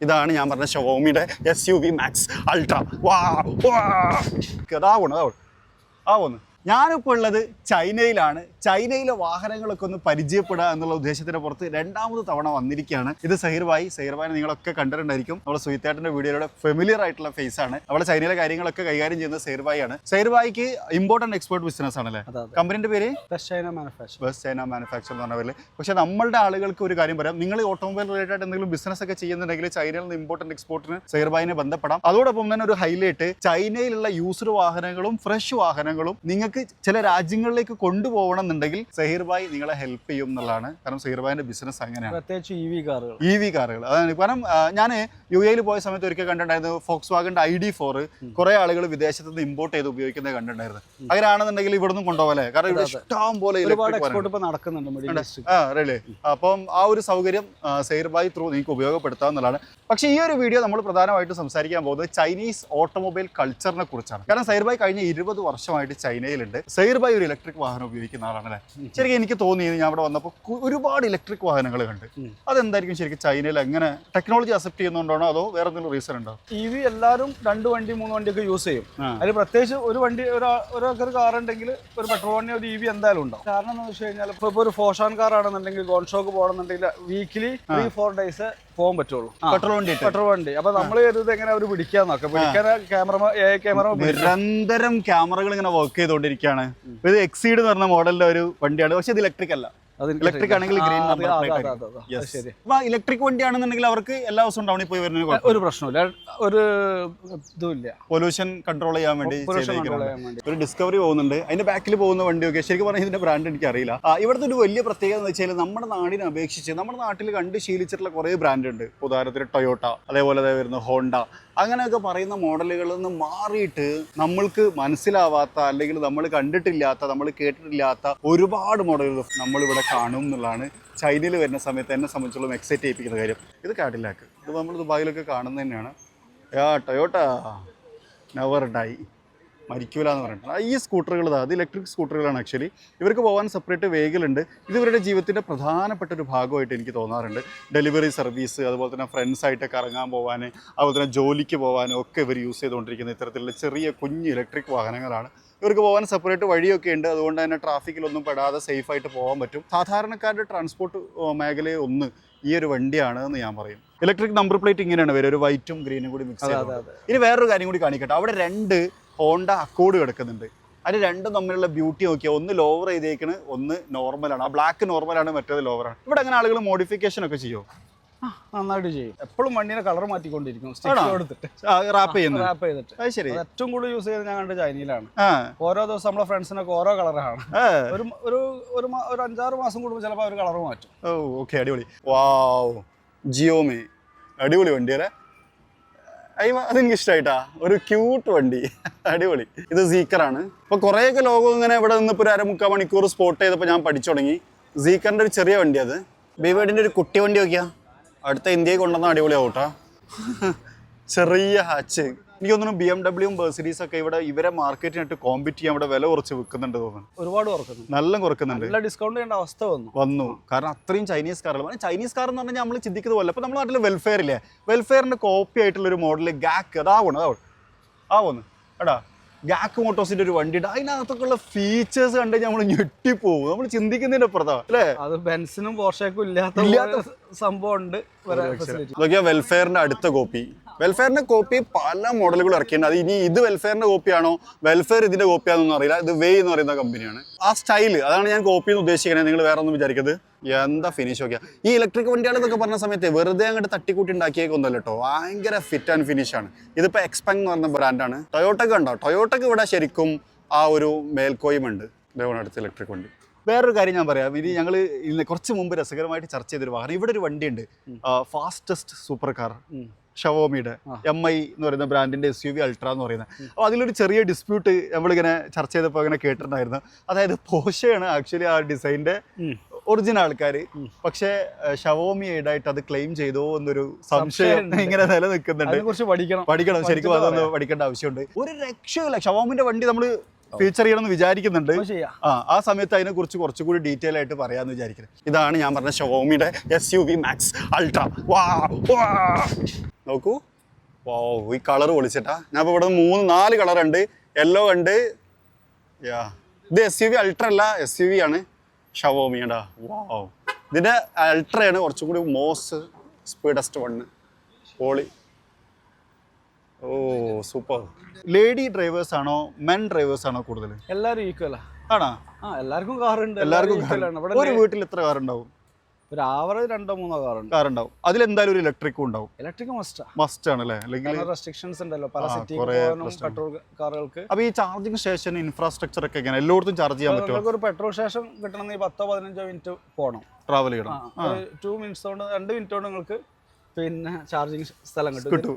ഇതാണ് ഞാൻ പറഞ്ഞ ഷവോമിയുടെ SUV Max Ultra. ആവുന്നു. ഞാനിപ്പോൾ ഉള്ളത് ചൈനയിലാണ്. ചൈനയിലെ വാഹനങ്ങളൊക്കെ ഒന്ന് പരിചയപ്പെടുക എന്നുള്ള ഉദ്ദേശത്തിന് പുറത്ത് രണ്ടാമത് തവണ വന്നിരിക്കുകയാണ്. ഇത് സഹീർ ഭായി നിങ്ങളൊക്കെ കണ്ടിട്ടുണ്ടായിരിക്കും. നമ്മുടെ സുഹിത്തേട്ടൻ്റെ വീഡിയോയുടെ ഫെമിലിയർ ആയിട്ടുള്ള ഫേസ് ആണ്. അവിടെ ചൈനയിലെ കാര്യങ്ങളൊക്കെ കൈകാര്യം ചെയ്യുന്നത് സഹീർ ഭായിയാണ്. സഹീർ ഭായിക്ക് ഇമ്പോർട്ട് ആൻഡ് എക്സ്പോർട്ട് ബിസിനസ് ആണല്ലേ? കമ്പനിന്റെ പേര് ബെസ്റ്റ് ചൈന മാനുഫാക്ചർ എന്ന് പറഞ്ഞ പേര്. പക്ഷെ നമ്മളുടെ ആളുകൾക്ക് ഒരു കാര്യം പറയാം, നിങ്ങൾ ഓട്ടോമൊബൈൽ റിലേറ്റഡ് എന്തെങ്കിലും ബിസിനസ് ഒക്കെ ചെയ്യുന്നുണ്ടെങ്കിൽ ചൈനയിൽ നിന്ന് ഇമ്പോർട്ട് ആൻഡ് എക്സ്പോർട്ടിന് സഹീർ ഭായിനെ ബന്ധപ്പെടാം. അതോടൊപ്പം തന്നെ ഒരു ഹൈലൈറ്റ്, ചൈനയിലുള്ള യൂസ്ഡ് വാഹനങ്ങളും ഫ്രഷ് വാഹനങ്ങളും നിങ്ങൾക്ക് ചില രാജ്യങ്ങളിലേക്ക് കൊണ്ടുപോകണം എന്നുണ്ടെങ്കിൽ സഹീർ ഭായ് നിങ്ങളെ ഹെൽപ്പ് ചെയ്യും എന്നുള്ളതാണ്. കാരണം സഹീർ ഭായിന്റെ ബിസിനസ് അങ്ങനെയാണ്, പ്രത്യേകിച്ച് EV കാറുകൾ. അതാണ് കാരണം ഞാൻ UAE പോയ സമയത്ത് ഒരിക്കൽ കണ്ടിട്ടുണ്ടായിരുന്നു ഫോക്സ്വാഗന്റെ ID4 കുറെ ആളുകൾ വിദേശത്ത് നിന്ന് ഇമ്പോർട്ട് ചെയ്ത് ഉപയോഗിക്കുന്നത് കണ്ടിട്ടുണ്ടായിരുന്നു. അങ്ങനെയാണെന്നുണ്ടെങ്കിൽ ഇവിടെ നിന്നും കൊണ്ടുപോകല്ലേ, കാരണം ഇവിടെ ഇഷ്ടം പോലെ റെയിലേ. അപ്പം ആ ഒരു സൗകര്യം സഹീർ ഭായ് ത്രൂ നിങ്ങൾക്ക് ഉപയോഗപ്പെടുത്താവുന്നതാണ്. പക്ഷേ ഈ ഒരു വീഡിയോ നമ്മൾ പ്രധാനമായിട്ടും സംസാരിക്കാൻ പോകുന്നത് ചൈനീസ് ഓട്ടോമൊബൈൽ കൾച്ചറിനെ കുറിച്ചാണ്. കാരണം സഹീർ ഭായ് കഴിഞ്ഞ 20 വർഷമായിട്ട് ചൈനയിലുണ്ട്. സഹീർ ഭായ് ഒരു ഇലക്ട്രിക് വാഹനം ഉപയോഗിക്കുന്ന ആളാണല്ലേ? ശരിക്കും എനിക്ക് തോന്നിയത് ഞാൻ ഇവിടെ വന്നപ്പോൾ ഒരുപാട് ഇലക്ട്രിക് വാഹനങ്ങൾ കണ്ട്. അതെന്തായിരിക്കും ശരിക്കും ചൈനയിൽ എങ്ങനെ ടെക്നോളജി അക്സെപ്റ്റ് ചെയ്യുന്നുണ്ടോ അതോ വേറെ എന്തെങ്കിലും റീസൺ ഉണ്ടോ? EV എല്ലാവരും 2 വണ്ടി 3 വണ്ടിയൊക്കെ യൂസ് ചെയ്യും. അതിൽ പ്രത്യേകിച്ച് ഒരു വണ്ടി ഒരാൾക്കൊരു കാർ ഉണ്ടെങ്കിൽ ഒരു പെട്രോൾ വണ്ടി ഒരു EV എന്തായാലും ഉണ്ടാവും. കാരണം എന്ന് വെച്ച് കഴിഞ്ഞാൽ ഇപ്പോൾ ഒരു ഫോഷാൻ കാർ ആണെന്നുണ്ടെങ്കിൽ ഗോൺഷോക്ക് പോകണമെന്നുണ്ടെങ്കിൽ വീക്കിലി 3-4 ഡേയ്സ് പോകാൻ പറ്റുള്ളൂ പെട്രോൾ വണ്ടി. അപ്പൊ നമ്മൾ കരുത് എങ്ങനെ അവർ പിടിക്കാൻ നോക്കാം. പിടിക്കാൻ ക്യാമറ നിരന്തരം ക്യാമറകൾ ഇങ്ങനെ വർക്ക് ചെയ്തുകൊണ്ടിരിക്കുകയാണ്. ഇത് എക്സീഡ് എന്ന് പറഞ്ഞ മോഡലിന്റെ ഒരു വണ്ടിയാണ്. പക്ഷെ ഇത് ഇലക്ട്രിക് അല്ല. ഇലക്ട്രിക് ആണെങ്കിൽ ഗ്രീൻ നമ്പർ പ്ലേറ്റ്. ഇലക്ട്രിക് വണ്ടിയാണെന്നുണ്ടെങ്കിൽ അവർക്ക് എല്ലാ ദിവസവും ടൗണിൽ പോയി വരുന്ന ഒരു പ്രശ്നമില്ല, ഒരു ഇതുമില്ല. പൊല്യൂഷൻ കൺട്രോൾ ചെയ്യാൻ വേണ്ടി ഒരു ഡിസ്കവറി പോകുന്നുണ്ട്. അതിന്റെ ബാക്കിൽ പോകുന്ന വണ്ടിയൊക്കെ ശരിക്കും പറഞ്ഞാൽ ഇതിന്റെ ബ്രാൻഡ് എനിക്ക് അറിയില്ല. ഇവിടുത്തെ ഒരു വലിയ പ്രത്യേകത എന്ന് വെച്ചാൽ നമ്മുടെ നാടിനെ അപേക്ഷിച്ച് നമ്മുടെ നാട്ടിൽ കണ്ട് ശീലിച്ചിട്ടുള്ള കുറേ ബ്രാൻഡ് ഉണ്ട്. ഉദാഹരണത്തിന് ടൊയോട്ട, അതേപോലെ വരുന്ന ഹോണ്ട, അങ്ങനെയൊക്കെ പറയുന്ന മോഡലുകളിൽ നിന്ന് മാറിയിട്ട് നമ്മൾക്ക് മനസ്സിലാവാത്ത അല്ലെങ്കിൽ നമ്മൾ കണ്ടിട്ടില്ലാത്ത നമ്മൾ കേട്ടിട്ടില്ലാത്ത ഒരുപാട് മോഡലുകൾ നമ്മളിവിടെ കാണും എന്നുള്ളതാണ് ചൈനയിൽ വരുന്ന സമയത്ത് എന്നെ സംബന്ധിച്ചോളം എക്സൈറ്റ് ചെയ്യിപ്പിക്കുന്ന കാര്യം. ഇത് കാഡിലാക്ക്, ഇത് നമ്മൾ ദുബായിലൊക്കെ കാണുന്നത് തന്നെയാണ്. ടൊയോട്ട നെവർ ഡൈ, മരിക്കൂല എന്ന് പറഞ്ഞിട്ട്. ഈ സ്കൂട്ടറുകൾ അത് ഇലക്ട്രിക് സ്കൂട്ടറുകളാണ്. ആക്ച്വലി ഇവർക്ക് പോകാൻ സെപ്പറേറ്റ് വെഹിക്കിൾ ഉണ്ട്. ഇത് ഇവരുടെ ജീവിതത്തിൻ്റെ പ്രധാനപ്പെട്ട ഒരു ഭാഗമായിട്ട് എനിക്ക് തോന്നാറുണ്ട്. ഡെലിവറി സർവീസ്, അതുപോലെ തന്നെ ഫ്രണ്ട്സായിട്ടൊക്കെ ഇറങ്ങാൻ പോകാൻ, അതുപോലെ തന്നെ ജോലിക്ക് പോകാനും ഒക്കെ ഇവർ യൂസ് ചെയ്തുകൊണ്ടിരിക്കുന്ന ഇത്തരത്തിലുള്ള ചെറിയ കുഞ്ഞ് ഇലക്ട്രിക് വാഹനങ്ങളാണ്. ഇവർക്ക് പോകാൻ സെപ്പറേറ്റ് വഴിയൊക്കെ ഉണ്ട്. അതുകൊണ്ട് തന്നെ ട്രാഫിക്കിലൊന്നും പെടാതെ സേഫായിട്ട് പോകാൻ പറ്റും. സാധാരണക്കാരുടെ ട്രാൻസ്പോർട്ട് മേഖലയെ ഒന്ന് ഈ ഒരു വണ്ടിയാണ് എന്ന് ഞാൻ പറയും. ഇലക്ട്രിക് നമ്പർ പ്ലേറ്റ് ഇങ്ങനെയാണ് വരും, ഒരു വൈറ്റും ഗ്രീനും കൂടി മിക്സ് ചെയ്ത്. ഇനി വേറൊരു കാര്യം കൂടി കാണിക്കട്ടെ. അവിടെ 2 ഹോണ്ട അക്കോർഡ് കിടക്കുന്നുണ്ട്. അതിന് രണ്ടും തമ്മിലുള്ള ബ്യൂട്ടി നോക്കിയാൽ ഒന്ന് ലോവർ ചെയ്തേക്കണ്, ഒന്ന് നോർമലാണ്. ആ ബ്ലാക്ക് നോർമലാണ്, മറ്റേത് ലോവറാണ്. ഇവിടെ അങ്ങനെ ആളുകൾ മോഡിഫിക്കേഷൻ ഒക്കെ ചെയ്യുമോ? നന്നായിട്ട് ചെയ്യും. എപ്പോഴും വണ്ടിനെ കളർ മാറ്റിക്കൊണ്ടിരിക്കും. റാപ്പ് ചെയ്തിട്ട് ഏറ്റവും കൂടുതൽ യൂസ് ചെയ്ത് ഞാൻ കണ്ട് ചൈനയിലാണ്. ഓരോ ദിവസം നമ്മളെ ഫ്രണ്ട്സിനൊക്കെ ഓരോ കളറാണ്. ഒരു 5-6 മാസം കൂടുമ്പോൾ ചിലപ്പോൾ അവർ കളർ മാറ്റും. ഓക്കെ, അടിപൊളി. വാവ്, ജിയോമി അടിപൊളി വണ്ടി അല്ലേ? അതെനിക്ക് ഇഷ്ടമായിട്ടാ, ഒരു ക്യൂട്ട് വണ്ടി, അടിപൊളി. ഇത് സീക്കറാണ്. ഇപ്പോൾ കുറേയൊക്കെ ലോകം ഇങ്ങനെ ഇവിടെ നിന്നിപ്പോൾ ഒരു 1/4 മണിക്കൂർ സ്പോട്ട് ചെയ്തപ്പോൾ ഞാൻ പഠിച്ചു തുടങ്ങി. സീക്കറിൻ്റെ ഒരു ചെറിയ വണ്ടി, അത് ബിവേഡിൻ്റെ ഒരു കുട്ടി വണ്ടി നോക്കിയാ അടുത്ത ഇന്ത്യയിൽ കൊണ്ടുവന്ന അടിപൊളിയാവും കേട്ടോ. ചെറിയ ഹാച്ച്. എനിക്ക് തോന്നുന്നു BMW മെർസിഡീസ് ഒക്കെ ഇവിടെ ഇവരെ മാർക്കറ്റിനായിട്ട് കോമ്പീറ്റ് ചെയ്യാൻ ഇവിടെ വില കുറച്ച് വിൽക്കുന്നുണ്ട് തോന്നുന്നു. ഒരുപാട് കുറക്കുന്നുണ്ട്, നല്ല കുറക്കുന്നുണ്ട്. ഡിസ്കൗണ്ട് ചെയ്യേണ്ട അവസ്ഥ വന്നു. കാരണം അത്രയും ചൈനീസ് കാറുകൾ. ചൈനീസ് കാർ എന്ന് പറഞ്ഞാൽ നമ്മൾ ചിന്തിക്കുന്നത് പോലെ. അപ്പോൾ നമ്മുടെ നാട്ടിൽ വെൽഫെയർ ഇല്ലേ, വെൽഫെയറിന്റെ കോപ്പി ആയിട്ടുള്ള ഒരു മോഡൽ ഗാക്ക് അതാവുന്നു എടാ. ഗാക്ക് മോട്ടോസിന്റെ ഒരു വണ്ടി ഉണ്ട്. അതിനകത്തൊക്കെ ഉള്ള ഫീച്ചേഴ്സ് കണ്ട് നമ്മൾ ഞെട്ടിപ്പോവും. നമ്മൾ ചിന്തിക്കുന്നതിന്റെ അപ്പുറത്താ അല്ലേ? അത് ബെൻസിനും പോർഷയ്ക്കും ഇല്ലാത്ത സംഭവം ഉണ്ട്. വെൽഫെയറിന്റെ അടുത്ത കോപ്പി, വെൽഫെയറിന്റെ കോപ്പി പല മോഡലുകൾ ഇറക്കിയിട്ടുണ്ട്. അത് ഇനി ഇത് വെൽഫെയറിന്റെ കോപ്പിയാണോ വെൽഫെയർ ഇതിന്റെ കോപ്പിയാണെന്നൊന്നും അറിയില്ല. ഇത് വേ എന്ന് പറയുന്ന കമ്പനിയാണ്. ആ സ്റ്റൈല് അതാണ് ഞാൻ കോപ്പി എന്ന് ഉദ്ദേശിക്കുന്നത്. നിങ്ങൾ വേറെ ഒന്നും വിചാരിക്കരുത്. എന്താ ഫിനിഷ് നോക്കിയാ. ഈ ഇലക്ട്രിക് വണ്ടികളെന്നൊക്കെ പറഞ്ഞ സമയത്ത് വെറുതെ അങ്ങോട്ട് തട്ടിക്കൂട്ടി ഉണ്ടാക്കിയേക്കൊന്നുമല്ല കേട്ടോ. ഭയങ്കര ഫിറ്റ് ആൻഡ് ഫിനിഷ് ആണ്. ഇതിപ്പോൾ എക്സ്പെങ് എന്ന് പറഞ്ഞ ബ്രാൻഡാണ്. ടൊയോട്ടക്ക് ഉണ്ടോ? ടൊയോട്ടക്ക് ഇവിടെ ശരിക്കും ആ ഒരു മേൽക്കോയ്മുണ്ട്. ഇതേപോലെ അടുത്ത് ഇലക്ട്രിക് വണ്ടി. വേറൊരു കാര്യം ഞാൻ പറയാം. ഇനി ഞങ്ങൾ ഇന്ന് കുറച്ച് മുമ്പ് രസകരമായിട്ട് ചർച്ച ചെയ്തൊരു വാഹനം. ഇവിടെ ഒരു വണ്ടിയുണ്ട്, ഫാസ്റ്റസ്റ്റ് സൂപ്പർ കാർ, ഷവോമിയുടെ MI എന്ന് പറയുന്ന ബ്രാൻഡിന്റെ SUV അൾട്ര എന്ന് പറയുന്നത്. അപ്പോൾ അതിലൊരു ചെറിയ ഡിസ്പ്യൂട്ട് നമ്മളിങ്ങനെ ചർച്ച ചെയ്തപ്പോൾ ഇങ്ങനെ കേട്ടിട്ടുണ്ടായിരുന്നു. അതായത് പോർഷെയാണ് ആക്ച്വലി ആ ഡിസൈൻ്റെ ഒറിജിനൽ ആൾക്കാർ, പക്ഷേ ഷവോമി ആയിട്ട് അത് ക്ലെയിം ചെയ്തോ എന്നൊരു സംശയം ഇങ്ങനെ നിലനിൽക്കുന്നുണ്ട്. പഠിക്കണം ശരിക്കും അതൊന്ന് പഠിക്കേണ്ട ആവശ്യമുണ്ട്. ഒരു രക്ഷയില്ല. ഷവോമിന്റെ വണ്ടി നമ്മൾ ഫീച്ചർ ചെയ്യണമെന്ന് വിചാരിക്കുന്നുണ്ട്. ചെയ്യാം. ആ സമയത്ത് അതിനെക്കുറിച്ച് കുറച്ചുകൂടി ഡീറ്റെയിൽ ആയിട്ട് പറയാമെന്ന് വിചാരിക്കുന്നത്. ഇതാണ് ഞാൻ പറഞ്ഞ ഷവോമിയുടെ SUV മാക്സ് അൾട്ര. നോക്കൂ, ഈ കളർ പൊളിച്ചിട്ടാ. ഞാൻ ഇപ്പോൾ ഇവിടെ 3-4 കളറുണ്ട്. യെല്ലോ ഉണ്ട്. ഇത് SUV അൾട്ര അല്ല, SUV ആണ് ഷവോമിയുടെ. ഇതിൻ്റെ അൾട്രയാണ് കുറച്ചും കൂടി മോസ്റ്റ് സ്പീഡസ്റ്റ് വണ്ണ്. പോളി. ഓ സൂപ്പർ. ലേഡി ഡ്രൈവേഴ്സ് ആണോ മെൻ ഡ്രൈവേഴ്സ് ആണോ കൂടുതൽ? എല്ലാവരും ഈക്വലാ. ആണോ? എല്ലാവർക്കും കാറുണ്ട്. എല്ലാവർക്കും ഒരു വീട്ടിൽ എത്ര കാർ ഉണ്ടാവും? ഒരു ആവറേജ് 2-3 കാറുണ്ടാവും. അതിലെന്തായാലും ഒരു ഇലക്ട്രിക്കും ഉണ്ടാവും. ഇലക്ട്രിക് മസ്റ്റ് ആണല്ലേ? അല്ലെങ്കിൽ റെസ്ട്രിക്ഷൻസ് ഉണ്ടല്ലോ പല സിറ്റി പെട്രോൾ കാറുകൾക്ക്. അപ്പൊ ഈ ചാർജിങ് സ്റ്റേഷൻ ഇൻഫ്രാസ്ട്രക്ചർ ഒക്കെ എങ്ങനെ എല്ലായിടത്തും ചാർജ് ചെയ്യാൻ പറ്റുമോ? ഒരു പെട്രോൾ സ്റ്റേഷൻ കിട്ടണമെങ്കിൽ 10-15 മിനിറ്റ് പോകണം, ട്രാവൽ ചെയ്യണം. 2 മിനിറ്റ്സ് കൊണ്ട് 2 മിനിറ്റ് കൊണ്ട് നിങ്ങൾക്ക് പിന്നെ ചാർജിങ് സ്ഥലം കിട്ടും.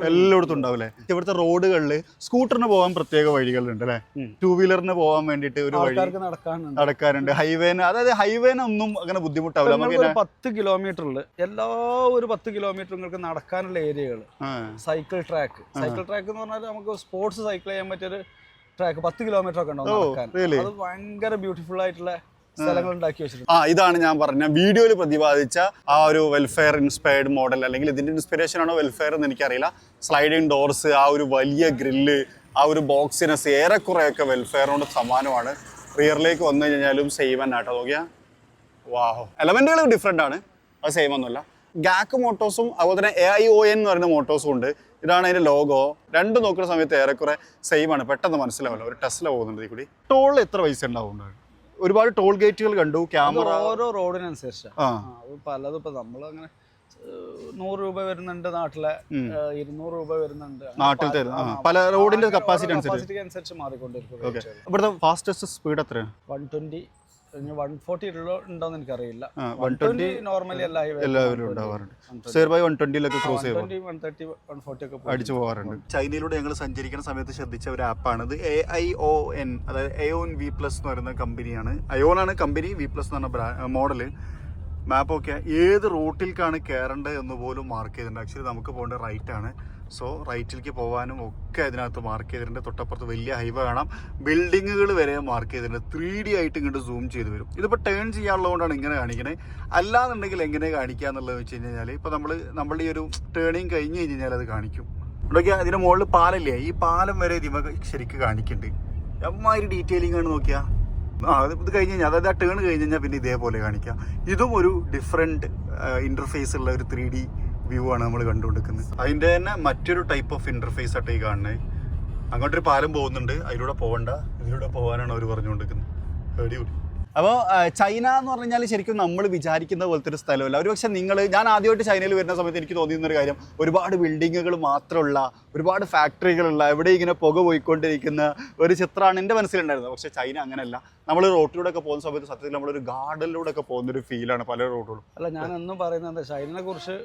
എല്ലായിടത്തും ഉണ്ടാവില്ലേ? ഇവിടുത്തെ റോഡുകളിൽ സ്കൂട്ടറിന് പോകാൻ പ്രത്യേക വഴികളുണ്ട് അല്ലേ? 2 വീലറിന് പോകാൻ വേണ്ടിയിട്ട് ഒരു വഴി നടക്കാനുണ്ട്. ഹൈവേന്, അതായത് ഹൈവേനൊന്നും അങ്ങനെ ബുദ്ധിമുട്ടാവില്ല. 10 കിലോമീറ്ററിൽ ഒരു 10 കിലോമീറ്റർ നിങ്ങൾക്ക് നടക്കാനുള്ള ഏരിയകൾ. സൈക്കിൾ ട്രാക്ക് എന്ന് പറഞ്ഞാൽ നമുക്ക് സ്പോർട്സ് സൈക്കിൾ ചെയ്യാൻ പറ്റിയൊരു ട്രാക്ക് 10 കിലോമീറ്റർ ഒക്കെ ഉണ്ടാവും. അത് ഭയങ്കര ബ്യൂട്ടിഫുൾ ആയിട്ടുള്ള സ്ഥലങ്ങൾ ഉണ്ടാക്കി വെച്ചിട്ടുണ്ട്. ഇതാണ് ഞാൻ പറഞ്ഞ വീഡിയോയിൽ പ്രതിപാദിച്ച ആ ഒരു വെൽഫെയർ ഇൻസ്പയർഡ് മോഡൽ, അല്ലെങ്കിൽ ഇതിന്റെ ഇൻസ്പിറേഷൻ ആണോ വെൽഫെയർ എന്ന് എനിക്കറിയില്ല. സ്ലൈഡിങ് ഡോർസ്, ആ ഒരു വലിയ ഗ്രില്ല്, ആ ഒരു ബോക്സിനെസ് ഏറെക്കുറെയൊക്കെ വെൽഫെയറിനോട് സമാനമാണ്. റിയറിലേക്ക് വന്നു കഴിഞ്ഞാലും സെയിം തന്നെ ആട്ടോ. നോക്കിയാ വാഹോ, എലമെന്റുകൾ ഡിഫറെന്റ് ആണ്, അത് സെയിം ഒന്നുമല്ല. ഗാക്ക് മോട്ടോഴ്സും അതുപോലെ തന്നെ AION എന്ന് പറയുന്ന മോട്ടോഴ്സും ഉണ്ട്. ഇതാണ് അതിന്റെ ലോഗോ. രണ്ടും നോക്കുന്ന സമയത്ത് ഏറെക്കുറെ സെയിം ആണ്, പെട്ടെന്ന് മനസ്സിലാവില്ല. ഒരു ടെസ്ല പോകുന്നുണ്ട് ഇതിൽ കൂടി. ടോൾ എത്ര പൈസ ഉണ്ടാവും? ഒരുപാട് ടോൾ ഗേറ്റുകൾ കണ്ടു. ക്യാമറ ഓരോ റോഡിനനുസരിച്ച് പലതും. ഇപ്പൊ നമ്മൾ അങ്ങനെ 100 രൂപ വരുന്നുണ്ട് നാട്ടിലെ, 200 രൂപ വരുന്നുണ്ട് നാട്ടിൽ തരുന്ന പല റോഡിന്റെ കപ്പാസിറ്റി അനുസരിച്ച് മാറിക്കൊണ്ടിരിക്കും. ഇവിടുത്തെ ഫാസ്റ്റസ്റ്റ് സ്പീഡ് എത്രയാണ്? 120, 140 ഉണ്ടോന്ന് എനിക്കറിയില്ല. 120 നോർമലി എല്ലാവരും ഉണ്ടാവാറുണ്ട്. 120 ക്രോസ് ചെയ്യുമ്പോൾ 130, 140 ഒക്കെ അടിച്ചു പോകാറുണ്ട്. ചൈനയിലൂടെ ഞങ്ങൾ സഞ്ചരിക്കുന്ന സമയത്ത് ശ്രദ്ധിച്ച ഒരു ആപ്പാണ് ഇത്. AION, അതായത് AION V+ എന്ന് പറയുന്ന കമ്പനിയാണ്. AION ആണ് കമ്പനി, V+ എന്ന് പറഞ്ഞ മോഡല്. മാപ്പൊക്കെ ഏത് റൂട്ടിലേക്കാണ് കയറേണ്ടത് എന്ന് പോലും മാർക്ക് ചെയ്തിട്ടുണ്ട്. ആക്ച്വലി നമുക്ക് പോകേണ്ട റൈറ്റ് ആണ്. സോ റൈറ്റിലേക്ക് പോകാനും ഒക്കെ അതിനകത്ത് മാർക്ക് ചെയ്തിട്ടുണ്ട്. തൊട്ടപ്പുറത്ത് വലിയ ഹൈവേ കാണാം, ബിൽഡിങ്ങുകൾ വരെ മാർക്ക് ചെയ്തിട്ടുണ്ട്. 3D ആയിട്ട് ഇങ്ങോട്ട് സൂം ചെയ്ത് വരും. ഇതിപ്പോൾ ടേൺ ചെയ്യാനുള്ളതുകൊണ്ടാണ് ഇങ്ങനെ കാണിക്കണത്. അല്ലാന്നുണ്ടെങ്കിൽ എങ്ങനെ കാണിക്കുക എന്നുള്ളത് വെച്ച് കഴിഞ്ഞാൽ ഇപ്പോൾ നമ്മളുടെ ഈ ഒരു ടേണിങ് കഴിഞ്ഞ് കഴിഞ്ഞാൽ അത് കാണിക്കും. ഇവിടെയൊക്കെ അതിൻ്റെ മുകളിൽ പാലല്ലേ, ഈ പാലം വരെ ഇതിമ ശരിക്കും കാണിക്കുന്നുണ്ട്. എമ്മാതിരി ഡീറ്റെയിലിംഗ് ആണ് നോക്കിയാൽ. ഇത് കഴിഞ്ഞ് കഴിഞ്ഞാൽ, അതായത് ആ ടേൺ കഴിഞ്ഞ് കഴിഞ്ഞാൽ പിന്നെ ഇതേപോലെ കാണിക്കാം. ഇതും ഒരു ഡിഫറെൻറ്റ് ഇൻ്റർഫേസ് ഉള്ള ഒരു 3D വ്യൂ ആണ് നമ്മൾ കണ്ടുകൊണ്ടിരിക്കുന്നത്. അതിൻ്റെ തന്നെ മറ്റൊരു ടൈപ്പ് ഓഫ് ഇൻ്റർഫേസ് ആയിട്ട് ഈ കാണുന്നത്. അങ്ങോട്ടൊരു പാലം പോകുന്നുണ്ട്, അതിലൂടെ പോകണ്ട, ഇതിലൂടെ പോകാനാണ് അവർ പറഞ്ഞുകൊണ്ടിരിക്കുന്നത്. അടിപൊളി. അപ്പോൾ ചൈന എന്ന് പറഞ്ഞു കഴിഞ്ഞാൽ ശരിക്കും നമ്മൾ വിചാരിക്കുന്ന പോലത്തെ ഒരു സ്ഥലമല്ല. ഒരു പക്ഷേ ഞാൻ ആദ്യമായിട്ട് ചൈനയിൽ വരുന്ന സമയത്ത് എനിക്ക് തോന്നിയിരുന്നൊരു കാര്യം, ഒരുപാട് ബിൽഡിങ്ങുകൾ മാത്രമുള്ള, ഒരുപാട് ഫാക്ടറികളുള്ള, എവിടെ ഇങ്ങനെ പുക പോയിക്കൊണ്ടിരിക്കുന്ന ഒരു ചിത്രമാണ് എൻ്റെ മനസ്സിലുണ്ടായിരുന്നത്. പക്ഷേ ചൈന അങ്ങനെയല്ല. നമ്മൾ റോഡിലൂടെ ഒക്കെ പോകുന്ന സമയത്ത് സത്യത്തിൽ നമ്മളൊരു ഗാർഡനിലൂടെ ഒക്കെ പോകുന്നൊരു ഫീലാണ് പല റോഡുകളും. അല്ല, ഞാൻ എന്നും പറയുന്നത് ചൈനയെ കുറിച്ച്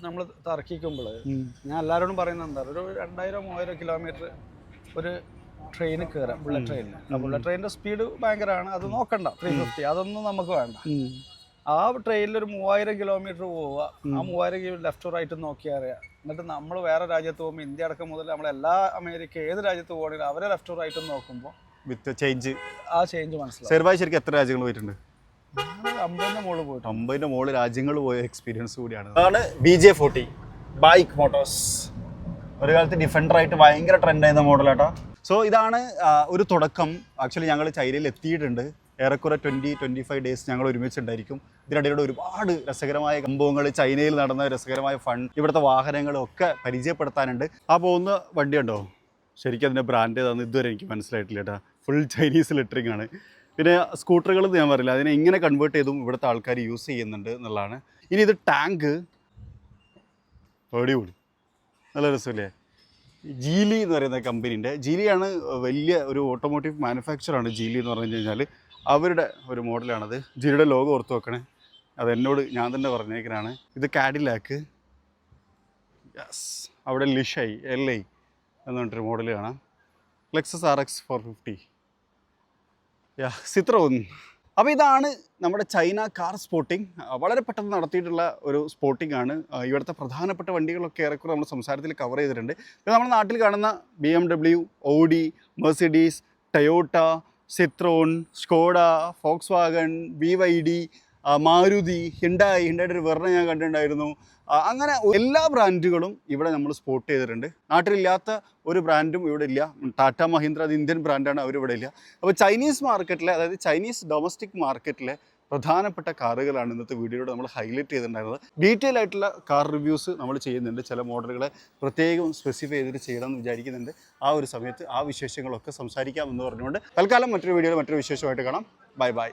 നമ്മൾ തർക്കിക്കുമ്പോൾ ഞാൻ എല്ലാവരോടും പറയുന്നത് എന്താ, ഒരു 2000-3000 കിലോമീറ്റർ ഒരു ട്രെയിന് കയറാം, ബുള്ളറ്റ് ട്രെയിനിന്. ബുള്ളറ്റ് ട്രെയിനിന്റെ സ്പീഡ് ഭയങ്കരമാണ്, അത് നോക്കണ്ട. 350 അതൊന്നും നമുക്ക് വേണ്ട. ആ ട്രെയിനിൽ ഒരു 3000 കിലോമീറ്റർ പോവുക, ആ 3000 ലെഫ്റ്റ് റൈറ്റ് നോക്കിയാൽ അറിയാം. എന്നിട്ട് നമ്മൾ വേറെ രാജ്യത്ത് പോകുമ്പോൾ, ഇന്ത്യ അടക്കം മുതൽ നമ്മളെല്ലാ അമേരിക്ക ഏത് രാജ്യത്ത് പോകണമെങ്കിലും അവരെ ലെഫ്റ്റ് റൈറ്റും നോക്കുമ്പോൾ വിത്ത് ചേഞ്ച്, ആ ചേഞ്ച് മനസ്സിലാവും. ശരിക്കും എത്ര രാജ്യങ്ങൾ പോയിട്ടുണ്ട്? 50ന്റെ മുകളിൽ പോയിട്ട് 50ന്റെ മുകളിൽ രാജ്യങ്ങൾ പോയ എക്സ്പീരിയൻസ് കൂടിയാണ്. അതാണ് BJ40 ബൈക്ക് മോട്ടോഴ്സ്. ഒരു കാലത്ത് ഡിഫൻഡറായിട്ട് ഭയങ്കര ട്രെൻഡായിരുന്ന മോഡലാട്ടോ. സോ ഇതാണ് ഒരു തുടക്കം. ആക്ച്വലി ഞങ്ങൾ ചൈനയിൽ എത്തിയിട്ടുണ്ട്. ഏറെക്കുറെ 20-25 ഡേയ്സ് ഞങ്ങൾ ഒരുമിച്ചുണ്ടായിരിക്കും. ഇതിനിടയിലൂടെ ഒരുപാട് രസകരമായ സംഭവങ്ങൾ, ചൈനയിൽ നടന്ന രസകരമായ ഫൺ, ഇവിടുത്തെ വാഹനങ്ങളും ഒക്കെ പരിചയപ്പെടുത്താനുണ്ട്. ആ പോകുന്ന വണ്ടി ഉണ്ടോ, ശരിക്കും അതിൻ്റെ ബ്രാൻഡ് ഏതാണെന്ന് ഇതുവരെ എനിക്ക് മനസ്സിലായിട്ടില്ല കേട്ടോ. ഫുൾ ചൈനീസ് ലെറ്ററിങ് ആണ്. പിന്നെ സ്കൂട്ടറുകൾ ഞാൻ പറയില്ല, അതിനെ ഇങ്ങനെ കൺവേർട്ട് ചെയ്തും ഇവിടുത്തെ ആൾക്കാർ യൂസ് ചെയ്യുന്നുണ്ട് എന്നുള്ളതാണ്. ഇനി ഇത് ടാങ്ക്, അടിപൊളി, നല്ല രസമില്ലേ. ജീലി എന്ന് പറയുന്ന കമ്പനീൻ്റെ, ജീലിയാണ് വലിയ ഒരു ഓട്ടോമോട്ടീവ് മാനുഫാക്ചറാണ് ജീലി എന്ന് പറഞ്ഞു കഴിഞ്ഞാൽ. അവരുടെ ഒരു മോഡലാണത്. ജീലിയുടെ ലോഗോ ഓർത്ത് വെക്കണേ, അതെന്നോട് ഞാൻ തന്നെ പറഞ്ഞേക്കനാണ്. ഇത് കാഡിലാക്ക്, യെസ്. അവിടെ ലിഷൈ LI എന്ന് പറഞ്ഞിട്ടൊരു മോഡൽ കാണാം. Lexus RX 450, സിത്രോൺ. അപ്പോൾ ഇതാണ് നമ്മുടെ ചൈന കാർ സ്പോട്ടിംഗ്. വളരെ പെട്ടെന്ന് നടത്തിയിട്ടുള്ള ഒരു സ്പോട്ടിംഗ് ആണ്. ഇവിടുത്തെ പ്രധാനപ്പെട്ട വണ്ടികളൊക്കെ ഏറെക്കുറെ നമ്മൾ സംസാരത്തിൽ കവർ ചെയ്തിട്ടുണ്ട്. ഇത് നമ്മുടെ നാട്ടിൽ കാണുന്ന BMW, Audi, Mercedes, Toyota, Citroen, Skoda, Volkswagen, BYD, മാരുതി, ഹിണ്ടായുടെ ഒരു വെർണ ഞാൻ കണ്ടിട്ടുണ്ടായിരുന്നു. അങ്ങനെ എല്ലാ ബ്രാൻഡുകളും ഇവിടെ നമ്മൾ സ്പോട്ട് ചെയ്തിട്ടുണ്ട്. നാട്ടിലില്ലാത്ത ഒരു ബ്രാൻഡും ഇവിടെ ഇല്ല. ടാറ്റ മഹീന്ദ്ര അത് ഇന്ത്യൻ ബ്രാൻഡാണ്, അവരിവിടെ ഇല്ല. അപ്പോൾ ചൈനീസ് മാർക്കറ്റിലെ, അതായത് ചൈനീസ് ഡൊമസ്റ്റിക് മാർക്കറ്റിലെ പ്രധാനപ്പെട്ട കാറുകളാണ് ഇന്നത്തെ വീഡിയോയിലൂടെ നമ്മൾ ഹൈലൈറ്റ് ചെയ്തിട്ടുണ്ടായിരുന്നത്. ഡീറ്റെയിൽ ആയിട്ടുള്ള കാർ റിവ്യൂസ് നമ്മൾ ചെയ്യുന്നുണ്ട്. ചില മോഡലുകളെ പ്രത്യേകം സ്പെസിഫൈ ചെയ്തിട്ട് ചെയ്യണമെന്ന് വിചാരിക്കുന്നുണ്ട്. ആ ഒരു സമയത്ത് ആ വിശേഷങ്ങളൊക്കെ സംസാരിക്കാമെന്ന് പറഞ്ഞുകൊണ്ട് തൽക്കാലം മറ്റൊരു വീഡിയോയിൽ മറ്റൊരു വിശേഷമായിട്ട് കാണാം. Bye bye.